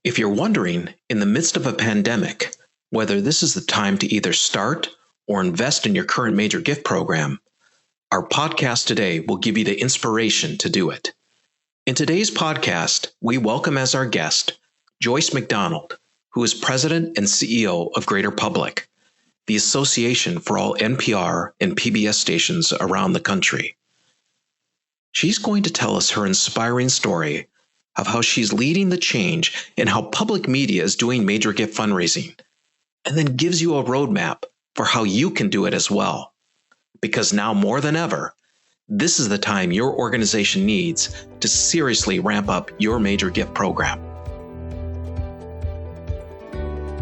If you're wondering, in the midst of a pandemic, whether this is the time to either start or invest in your current major gift program, our podcast today will give you the inspiration to do it. In today's podcast, we welcome as our guest Joyce MacDonald, who is President and CEO of Greater Public, the association for all NPR and PBS stations around the country. She's going to tell us her inspiring story of how she's leading the change in how public media is doing major gift fundraising, and then gives you a roadmap for how you can do it as well. Because now more than ever, this is the time your organization needs to seriously ramp up your major gift program.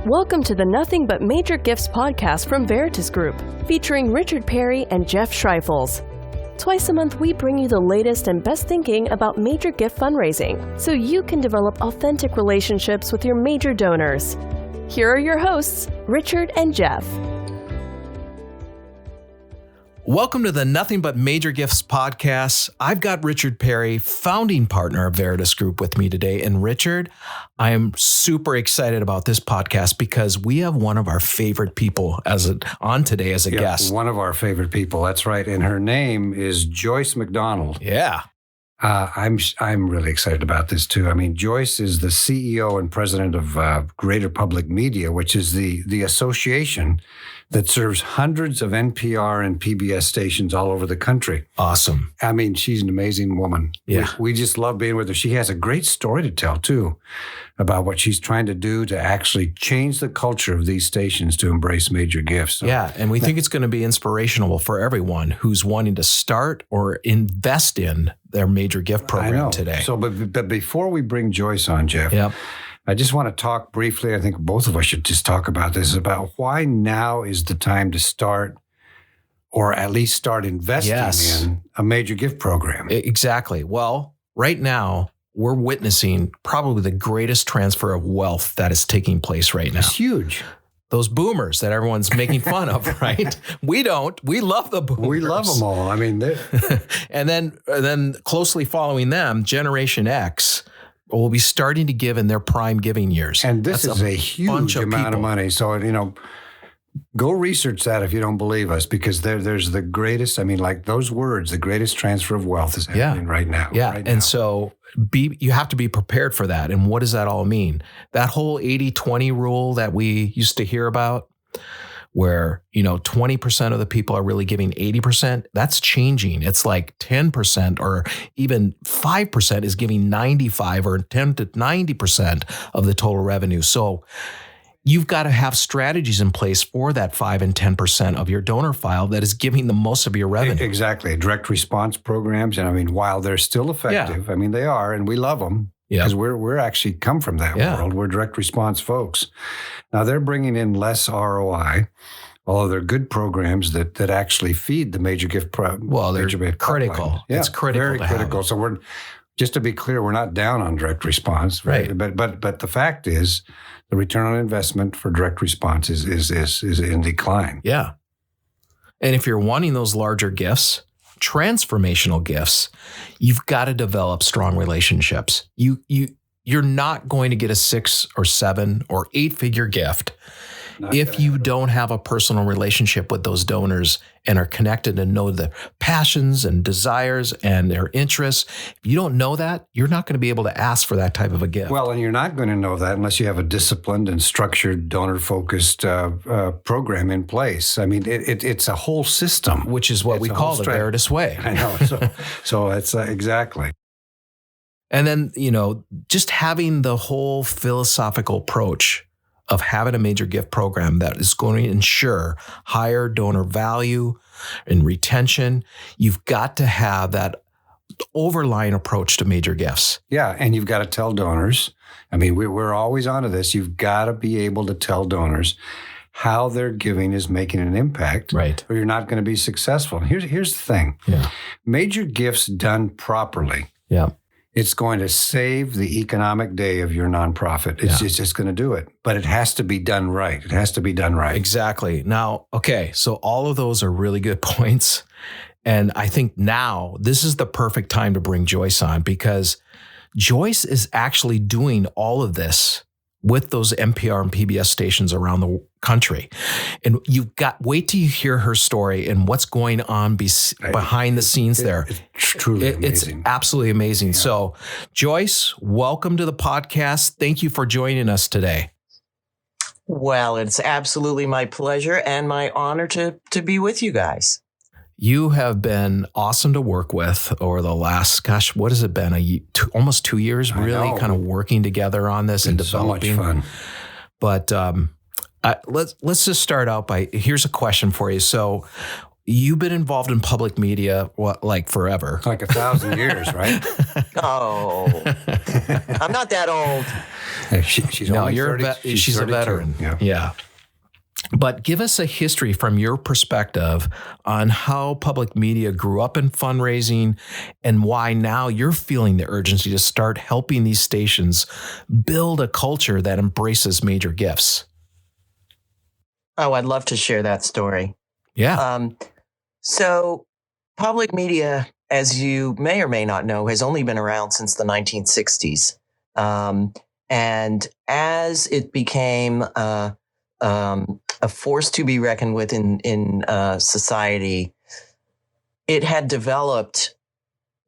Welcome to the Nothing But Major Gifts podcast from Veritas Group, featuring Richard Perry and Jeff Schreifels. Twice a month, we bring you the latest and best thinking about major gift fundraising, so you can develop authentic relationships with your major donors. Here are your hosts, Richard and Jeff. Welcome to the Nothing But Major Gifts podcast. I've got Richard Perry, founding partner of Veritas Group, with me today. And Richard, I am super excited about this podcast because we have one of our favorite people on today as a guest. One of our favorite people. That's right. And her name is Joyce MacDonald. Yeah. I'm really excited about this too. I mean, Joyce is the CEO and president of Greater Public Media, which is the association that serves hundreds of NPR and PBS stations all over the country. Awesome. I mean, she's an amazing woman. Yeah. We just love being with her. She has a great story to tell too about what she's trying to do to actually change the culture of these stations to embrace major gifts. So, yeah, and we think it's going to be inspirational for everyone who's wanting to start or invest in their major gift program today. So, but before we bring Joyce on, Jeff, yep. I just want to talk briefly, I think both of us should just talk about this, about why now is the time to start, or at least start investing in a major gift program. Exactly. Well, right now, we're witnessing probably the greatest transfer of wealth that is taking place right now. It's huge. Those boomers that everyone's making fun of, right? We don't. We love the boomers. We love them all. I mean, and then closely following them, Generation X will be starting to give in their prime giving years. And this is a huge amount of money. So, go research that if you don't believe us, because there's the greatest, like those words, the greatest transfer of wealth is happening right now. Yeah. Right and now. So you have to be prepared for that. And what does that all mean? That whole 80-20 rule that we used to hear about, where, 20% of the people are really giving 80%, that's changing. It's like 10% or even 5% is giving 95 or 10 to 90% of the total revenue. So you've got to have strategies in place for that 5 and 10% of your donor file that is giving the most of your revenue. Exactly. Direct response programs. And while they're still effective, they are, and we love them. Because we're actually come from that world. We're direct response folks. Now they're bringing in less ROI, although they're good programs that actually feed the major gift program. Well, they're critical. Yeah, it's critical. Very critical. So we're, just to be clear, we're not down on direct response, right? But the fact is, the return on investment for direct response is in decline. Yeah, and if you're wanting those larger gifts, transformational gifts, you've got to develop strong relationships. You're not going to get a 6 or 7 or 8-figure gift if you don't have a personal relationship with those donors and are connected and know the passions and desires and their interests. If you don't know that, you're not going to be able to ask for that type of a gift. Well, and you're not going to know that unless you have a disciplined and structured donor-focused program in place. It's a whole system. Which is what we call the Veritas way. I know. So it's exactly. And then, just having the whole philosophical approach of having a major gift program that is going to ensure higher donor value and retention, you've got to have that overlying approach to major gifts. Yeah, and you've got to tell donors. We're always onto this. You've got to be able to tell donors how their giving is making an impact, right? Or you're not going to be successful. And here's the thing. Yeah. Major gifts done properly. Yeah. It's going to save the economic day of your nonprofit. It's just going to do it. But it has to be done right. It has to be done right. Exactly. Now, okay, so all of those are really good points. And I think now this is the perfect time to bring Joyce on, because Joyce is actually doing all of this with those NPR and PBS stations around the country. And wait till you hear her story and what's going on behind the scenes there. It's truly amazing. It's absolutely amazing. Yeah. So, Joyce, welcome to the podcast. Thank you for joining us today. Well, it's absolutely my pleasure and my honor to be with you guys. You have been awesome to work with over the last, what has it been? Almost 2 years, really kind of working together on this and developing. So much fun. But let's just start out here's a question for you. So you've been involved in public media, forever? Like 1,000 years, right? Oh, I'm not that old. She's no, only you're 30, she's 32. A veteran. Yeah. But give us a history from your perspective on how public media grew up in fundraising and why now you're feeling the urgency to start helping these stations build a culture that embraces major gifts. Oh, I'd love to share that story. Yeah. So public media, as you may or may not know, has only been around since the 1960s. And as it became a force to be reckoned with in society, it had developed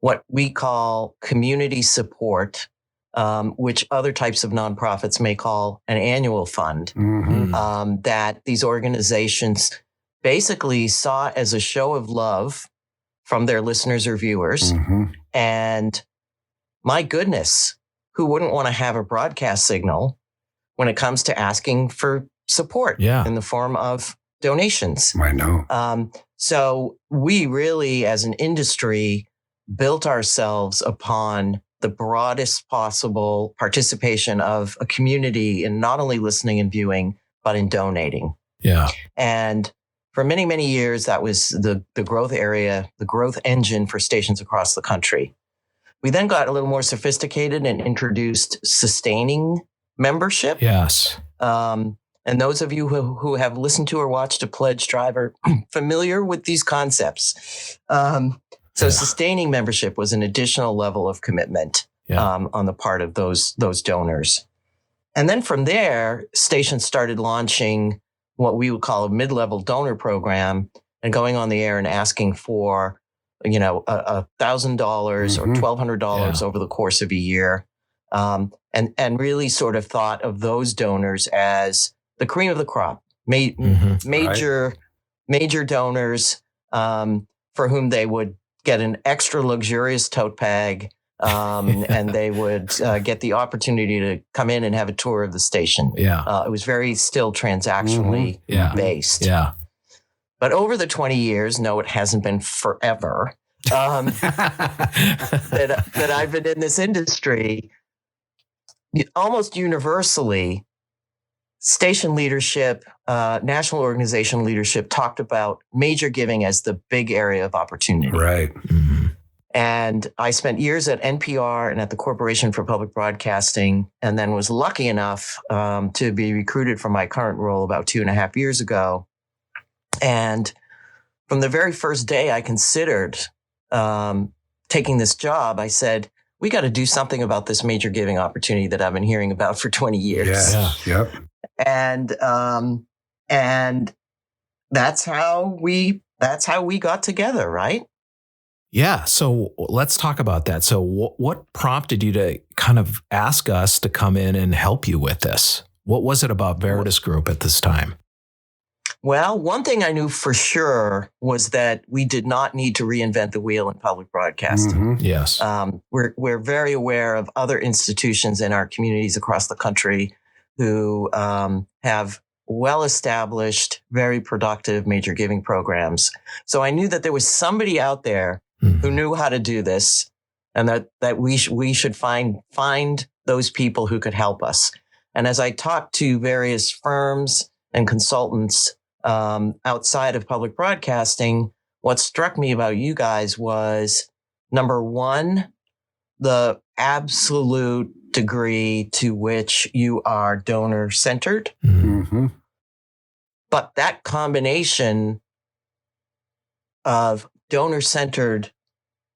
what we call community support, which other types of nonprofits may call an annual fund, that these organizations basically saw as a show of love from their listeners or viewers. And my goodness, who wouldn't want to have a broadcast signal when it comes to asking for support in the form of donations? I know. So we really, as an industry, built ourselves upon the broadest possible participation of a community in not only listening and viewing, but in donating. Yeah. And for many, many years, that was the growth area, the growth engine for stations across the country. We then got a little more sophisticated and introduced sustaining membership. Yes. And those of you who have listened to or watched a pledge drive are familiar with these concepts. Sustaining membership was an additional level of commitment on the part of those donors. And then from there, stations started launching what we would call a mid-level donor program and going on the air and asking for, $1,000 or $1,200 over the course of a year. And really sort of thought of those donors as the cream of the crop, major donors for whom they would get an extra luxurious tote bag, and they would get the opportunity to come in and have a tour of the station. Yeah. It was very still transactionally based. Yeah. But over the 20 years, no, it hasn't been forever, that I've been in this industry, almost universally, station leadership, national organization leadership talked about major giving as the big area of opportunity. Right. And I spent years at NPR and at the Corporation for Public Broadcasting, and then was lucky enough to be recruited for my current role about 2.5 years ago. And from the very first day I considered taking this job, I said, we got to do something about this major giving opportunity that I've been hearing about for 20 years. Yeah. Yep. And that's how we got together, right? Yeah. So let's talk about that. So what prompted you to kind of ask us to come in and help you with this? What was it about Veritas Group at this time? Well, one thing I knew for sure was that we did not need to reinvent the wheel in public broadcasting. Yes. We're very aware of other institutions in our communities across the country who have well-established, very productive major giving programs. So I knew that there was somebody out there who knew how to do this, and that we should find those people who could help us. And as I talked to various firms and consultants outside of public broadcasting, what struck me about you guys was, number one, the absolute degree to which you are donor-centered. But that combination of donor-centered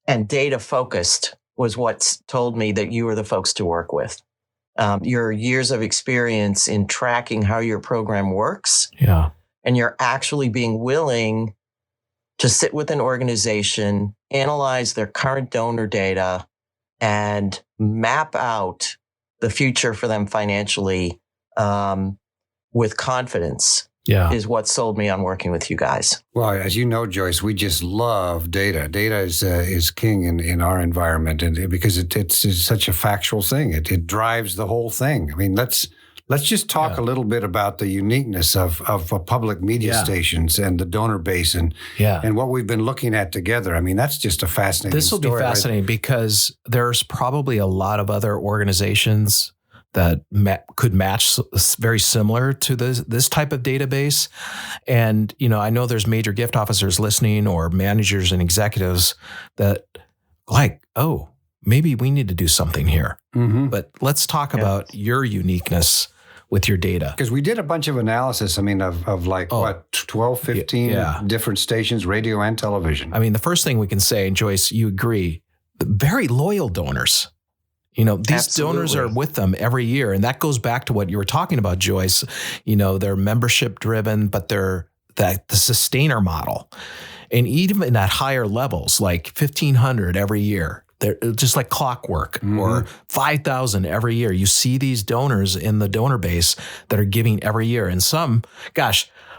and data-focused was what told me that you were the folks to work with. your years of experience in tracking how your program works. Yeah. And you're actually being willing to sit with an organization, analyze their current donor data, and map out the future for them financially with confidence. Yeah. Is what sold me on working with you guys. Well, as you know, Joyce, we just love data. Data is king in our environment, and because it's such a factual thing. It drives the whole thing. I mean, let's just talk a little bit about the uniqueness of public media stations and the donor base and what we've been looking at together. I mean, that's just a fascinating This will be fascinating, right? Because there's probably a lot of other organizations that could match very similar to this type of database. And, I know there's major gift officers listening or managers and executives that maybe we need to do something here. Mm-hmm. But let's talk about your uniqueness with your data. Because we did a bunch of analysis, of 12, 15 different stations, radio and television. I mean, the first thing we can say, and Joyce, you agree, very loyal donors. These Absolutely. donors are with them every year. And that goes back to what you were talking about, Joyce. They're membership driven, but they're the sustainer model. And even at higher levels, like 1,500 every year, they're just like clockwork, or 5,000 every year. You see these donors in the donor base that are giving every year. And some, a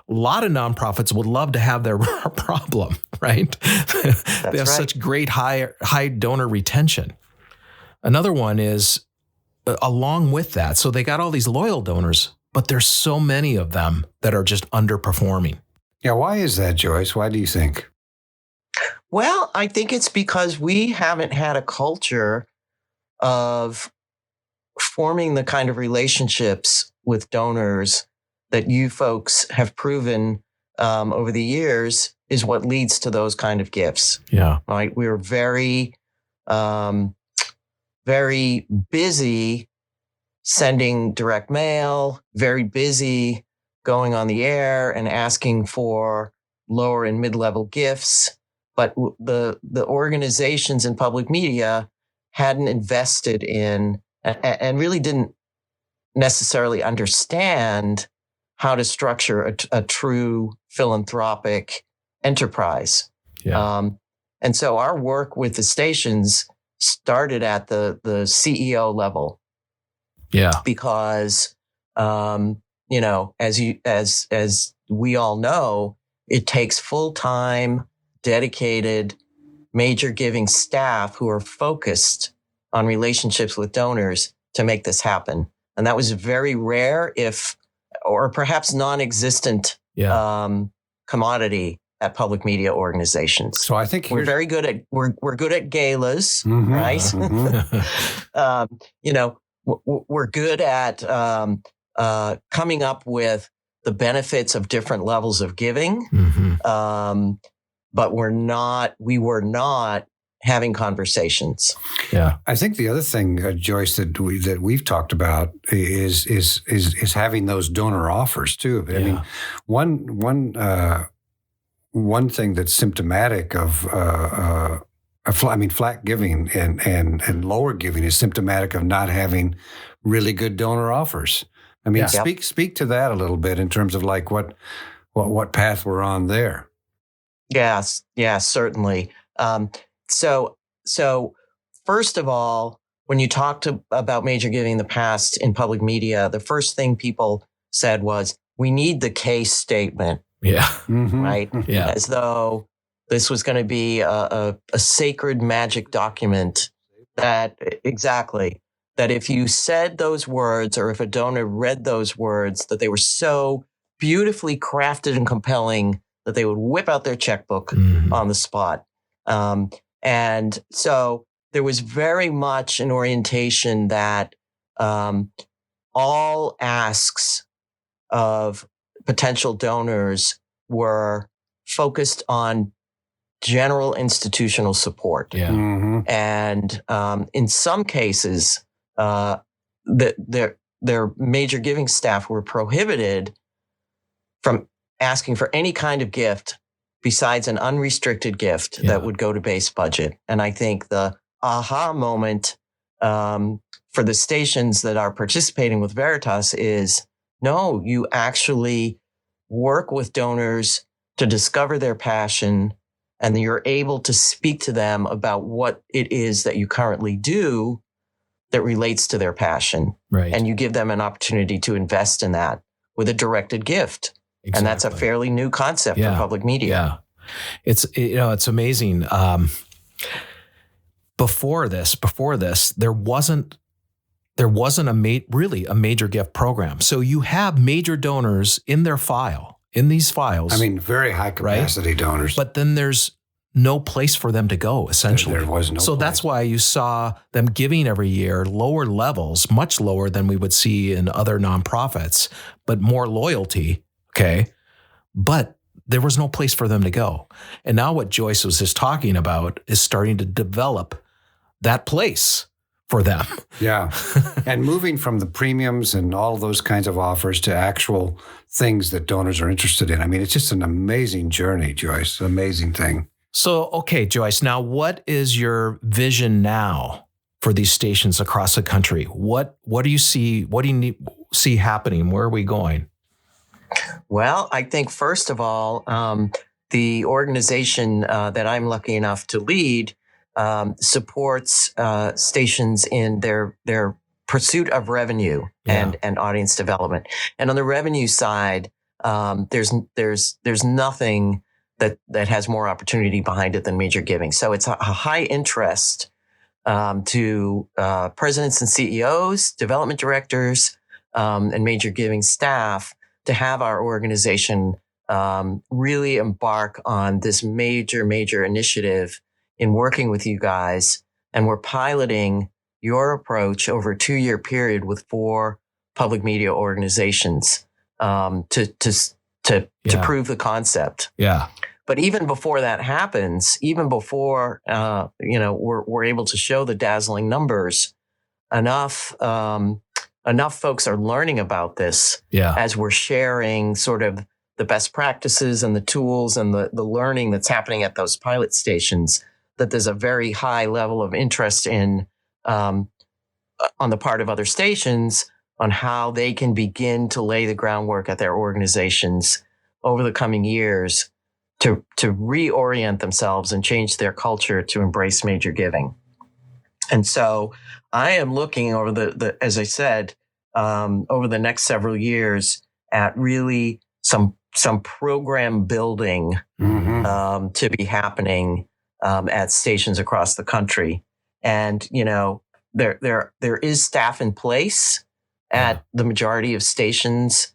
lot of nonprofits would love to have their problem, right? They have such great high donor retention. Another one is along with that. So they got all these loyal donors, but there's so many of them that are just underperforming. Yeah. Why is that, Joyce? Why do you think? Well, I think it's because we haven't had a culture of forming the kind of relationships with donors that you folks have proven over the years is what leads to those kind of gifts. Yeah. Right. We're very busy sending direct mail, very busy going on the air and asking for lower and mid-level gifts. But the organizations in public media hadn't invested in and really didn't necessarily understand how to structure a true philanthropic enterprise. Yeah. And so our work with the stations started at the CEO level. Yeah. Because, as we all know, it takes full-time, dedicated, major giving staff who are focused on relationships with donors to make this happen. And that was very rare, or perhaps non-existent commodity at public media organizations. So I think we're very good at we're good at galas, right? Mm-hmm. We're good at coming up with the benefits of different levels of giving, but we were not having conversations. Yeah, I think the other thing, Joyce, that we've talked about is having those donor offers too. But I mean, one thing that's symptomatic of flat giving and lower giving is symptomatic of not having really good donor offers. I mean, speak to that a little bit in terms of like what path we're on there. Yes, certainly. So first of all, when you talked about major giving in the past in public media, the first thing people said was, we need the case statement. Yeah. Right? Yeah. As though this was going to be a sacred magic document that if you said those words or if a donor read those words, that they were so beautifully crafted and compelling that they would whip out their checkbook on the spot. And so there was very much an orientation that all asks of potential donors were focused on general institutional support. Yeah. Mm-hmm. And in some cases, their major giving staff were prohibited from asking for any kind of gift besides an unrestricted gift that would go to base budget. And I think the aha moment for the stations that are participating with Veritas is, no, you actually work with donors to discover their passion, and you're able to speak to them about what it is that you currently do that relates to their passion. Right. And you give them an opportunity to invest in that with a directed gift. Exactly. And that's a fairly new concept for public media. Yeah. It's amazing. Before this, there wasn't really a major gift program. So you have major donors in these files. I mean, very high capacity donors. But then there's no place for them to go, essentially. There was no So place. That's why you saw them giving every year lower levels, much lower than we would see in other nonprofits, but more loyalty. Okay. But there was no place for them to go. And now what Joyce was just talking about is starting to develop that place for them. Yeah. And moving from the premiums and all those kinds of offers to actual things that donors are interested in. I mean, it's just an amazing journey, Joyce. Amazing thing. So, okay, Joyce, now what is your vision now for these stations across the country? What do you see? What do you see happening? Where are we going? Well, I think first of all, the organization that I'm lucky enough to lead supports stations in their pursuit of revenue and audience development. And on the revenue side, there's nothing that has more opportunity behind it than major giving. So it's a high interest to presidents and CEOs, development directors, and major giving staff to have our organization really embark on this major initiative in working with you guys. And we're piloting your approach over a 2-year period with 4 public media organizations to prove the concept. Yeah. But even before that happens, even before we're able to show the dazzling numbers, enough folks are learning about this as we're sharing sort of the best practices and the tools and the learning that's happening at those pilot stations, that there's a very high level of interest in on the part of other stations on how they can begin to lay the groundwork at their organizations over the coming years to reorient themselves and change their culture to embrace major giving. And so I am looking over as I said, over the next several years at really some program building to be happening at stations across the country. And, there is staff in place at the majority of stations.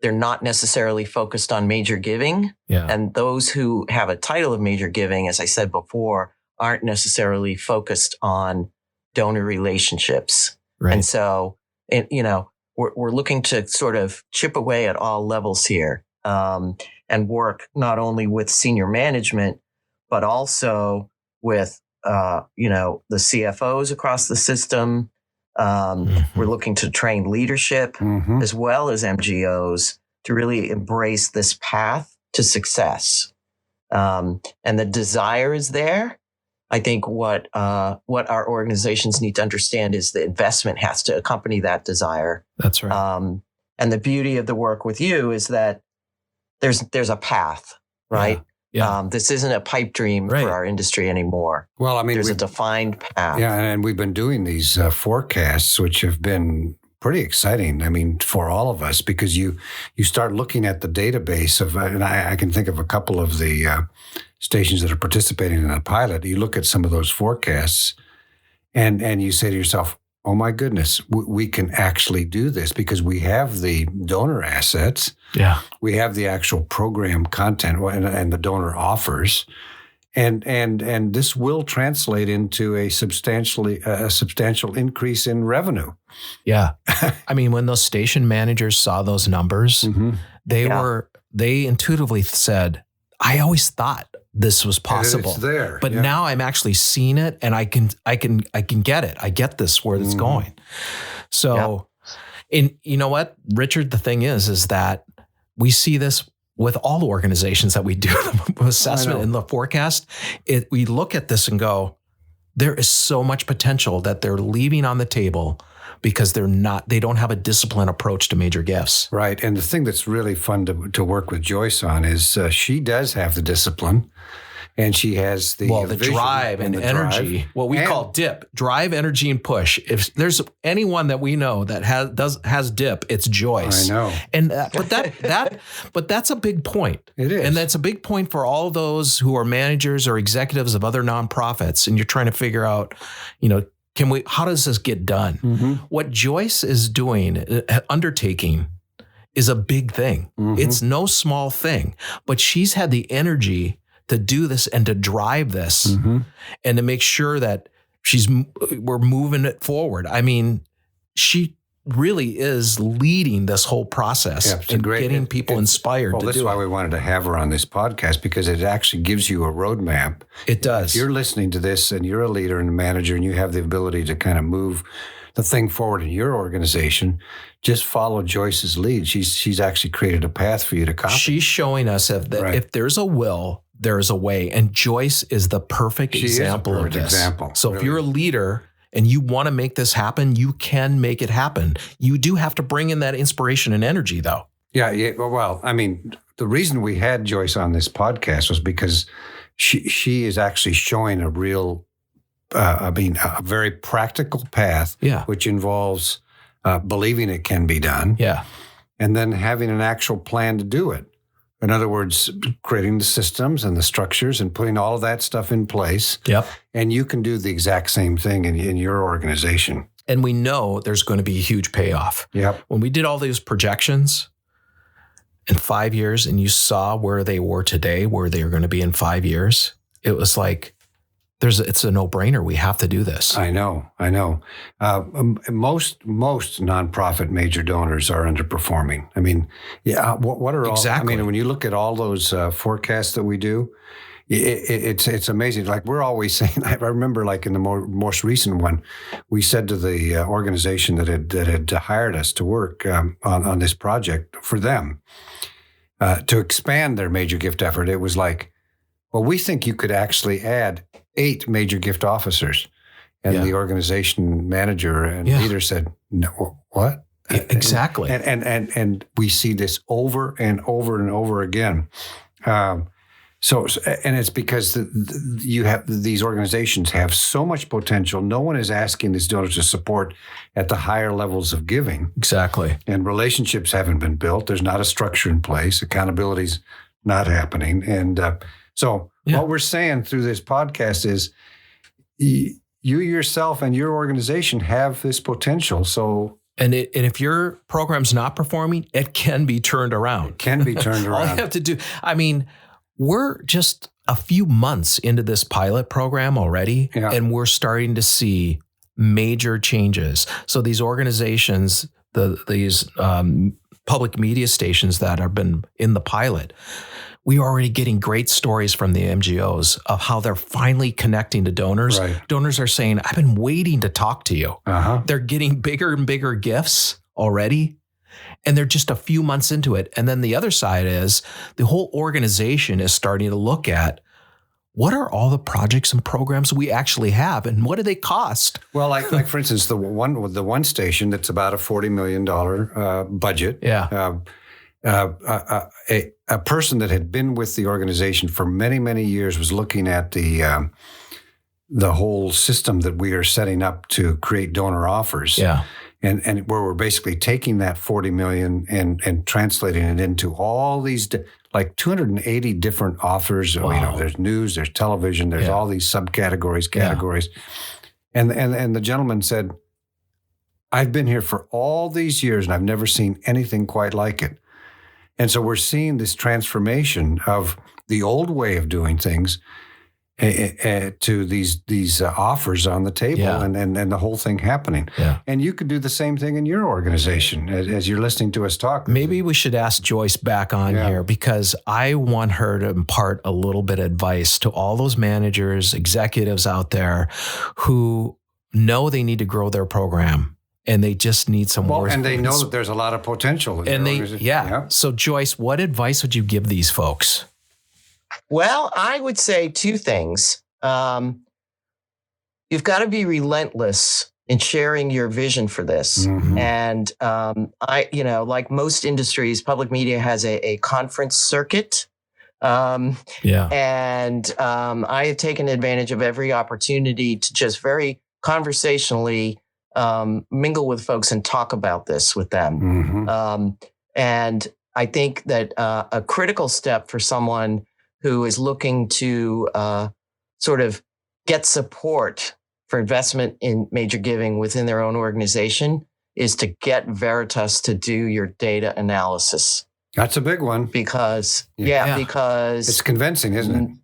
They're not necessarily focused on major giving. Yeah. And those who have a title of major giving, as I said before, aren't necessarily focused on donor relationships. Right. And so, we're looking to sort of chip away at all levels here and work not only with senior management, but also with, the CFOs across the system. We're looking to train leadership as well as MGOs to really embrace this path to success. And the desire is there. I think what our organizations need to understand is the investment has to accompany that desire. That's right. And the beauty of the work with you is that there's a path, right? Yeah. This isn't a pipe dream for our industry anymore. Well, I mean, there's a defined path. Yeah, and we've been doing these forecasts, which have been pretty exciting. I mean, for all of us, because you start looking at the database of, and I can think of a couple of the stations that are participating in a pilot. You look at some of those forecasts, and you say to yourself, "Oh my goodness, we can actually do this because we have the donor assets. Yeah, we have the actual program content and the donor offers." And this will translate into a substantial increase in revenue. Yeah. I mean, when those station managers saw those numbers, they intuitively said, I always thought this was possible. It's there. But now I'm actually seeing it and I can get it. I get this where it's going. So, and you know what, Richard, the thing is that we see this with all the organizations that we do the assessment and the forecast. We look at this and go, there is so much potential that they're leaving on the table because they don't have a disciplined approach to major gifts. Right. And the thing that's really fun to work with Joyce on is she does have the discipline, and she has the drive and energy, what we call DIP, drive, energy, and push. If there's anyone that we know that has DIP, it's Joyce. I know. And but that's a big point. It is. And that's a big point for all those who are managers or executives of other nonprofits, and you're trying to figure out, how does this get done? Mm-hmm. What Joyce is doing, undertaking, is a big thing. Mm-hmm. It's no small thing, but she's had the energy to do this and to drive this mm-hmm. and to make sure that we're moving it forward. I mean, she really is leading this whole process and getting people inspired to do it. That's why we wanted to have her on this podcast, because it actually gives you a roadmap. It does. If you're listening to this and you're a leader and a manager and you have the ability to kind of move the thing forward in your organization, just follow Joyce's lead. She's actually created a path for you to copy. She's showing us that if there's a will, there's a way. And Joyce is the perfect example of this. So if you're a leader and you want to make this happen, you can make it happen. You do have to bring in that inspiration and energy, though. Yeah. Well, I mean, the reason we had Joyce on this podcast was because she is actually showing a real, a very practical path, which involves believing it can be done. Yeah. And then having an actual plan to do it. In other words, creating the systems and the structures and putting all of that stuff in place. Yep. And you can do the exact same thing in your organization. And we know there's going to be a huge payoff. Yep. When we did all these projections in 5 years and you saw where they were today, where they are going to be in 5 years, it was like, it's a no-brainer. We have to do this. I know. Most nonprofit major donors are underperforming. I mean, what are all? Exactly. I mean, when you look at all those forecasts that we do, it's amazing. Like we're always saying. I remember, like in the most recent one, we said to the organization that had hired us to work on this project for them to expand their major gift effort. It was like, well, we think you could actually add 8 major gift officers. And the organization manager and leader said, no, what? Exactly. And we see this over and over and over again. So it's because these organizations have so much potential. No one is asking these donors to support at the higher levels of giving. Exactly. And relationships haven't been built. There's not a structure in place. Accountability's not happening. And what we're saying through this podcast is you yourself and your organization have this potential. So, and if your program's not performing, it can be turned around. It can be turned around. All you have to do, I mean, we're just a few months into this pilot program already, and we're starting to see major changes. So these organizations, these public media stations that have been in the pilot, we are already getting great stories from the MGOs of how they're finally connecting to donors. Right. Donors are saying, I've been waiting to talk to you. Uh-huh. They're getting bigger and bigger gifts already, and they're just a few months into it. And then the other side is the whole organization is starting to look at what are all the projects and programs we actually have, and what do they cost? Well, like for instance, the one station that's about a $40 million budget. Yeah. A person that had been with the organization for many, many years was looking at the whole system that we are setting up to create donor offers. Yeah. And where we're basically taking that $40 million and translating it into all these, like 280 different offers. Wow. There's news, there's television, there's all these subcategories, categories. Yeah. And the gentleman said, I've been here for all these years and I've never seen anything quite like it. And so we're seeing this transformation of the old way of doing things to these offers on the table and the whole thing happening. Yeah. And you could do the same thing in your organization as you're listening to us talk. Maybe we should ask Joyce back on here, because I want her to impart a little bit of advice to all those managers, executives out there who know they need to grow their program. And they just need some words. And they know that there's a lot of potential. So Joyce, what advice would you give these folks? Well, I would say 2 things. you've got to be relentless in sharing your vision for this. Mm-hmm. And like most industries, public media has a conference circuit. And I have taken advantage of every opportunity to just very conversationally mingle with folks and talk about this with them. Mm-hmm. And I think that a critical step for someone who is looking to sort of get support for investment in major giving within their own organization is to get Veritas to do your data analysis. That's a big one. Because it's convincing, isn't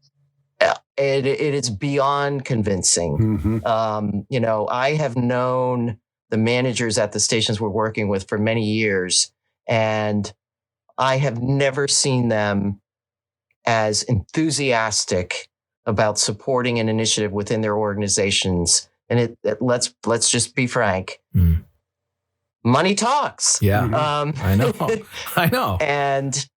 it? It is beyond convincing. Mm-hmm. I have known the managers at the stations we're working with for many years, and I have never seen them as enthusiastic about supporting an initiative within their organizations. And let's just be frank. Money talks. Yeah, I know. And,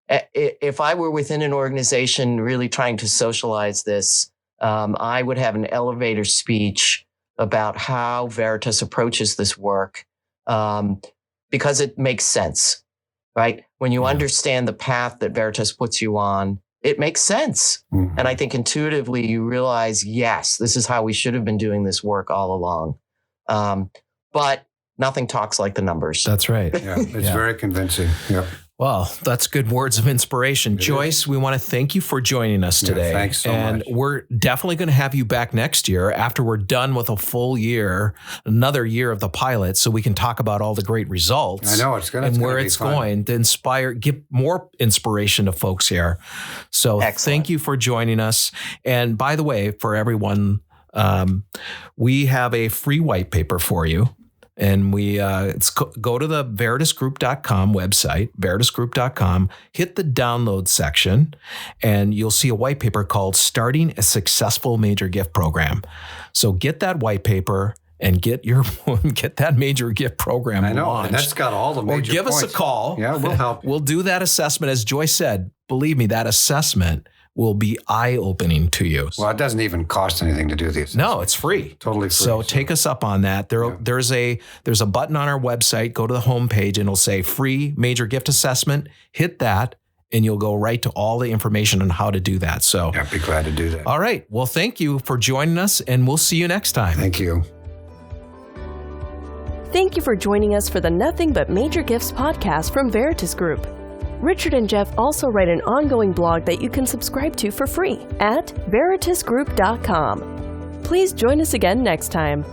if I were within an organization really trying to socialize this, I would have an elevator speech about how Veritas approaches this work, because it makes sense, right? When you understand the path that Veritas puts you on, it makes sense. Mm-hmm. And I think intuitively you realize, yes, this is how we should have been doing this work all along. But nothing talks like the numbers. That's right. Yeah, it's very convincing. Yep. Well, that's good words of inspiration. Joyce, we want to thank you for joining us today. Thanks so much. And we're definitely going to have you back next year after we're done with a full year, another year of the pilot, so we can talk about all the great results. I know it's going to and where it's going to inspire, give more inspiration to folks here. So Thank you for joining us. And by the way, for everyone, we have a free white paper for you. And go to the veritasgroup.com website, veritasgroup.com, hit the download section, and you'll see a white paper called Starting a Successful Major Gift Program. So get that white paper and get that major gift program launched. I know, and that's got all the major Or give points. us a call. Yeah, we'll help. We'll do that assessment. As Joyce said, believe me, that assessment will be eye-opening to you. Well, it doesn't even cost anything to do these. No, it's free. Totally free. So take us up on that. There's a button on our website. Go to the homepage and it'll say free major gift assessment. Hit that and you'll go right to all the information on how to do that. So I'd be glad to do that. All right. Well, thank you for joining us and we'll see you next time. Thank you. Thank you for joining us for the Nothing But Major Gifts podcast from Veritas Group. Richard and Jeff also write an ongoing blog that you can subscribe to for free at veritasgroup.com. Please join us again next time.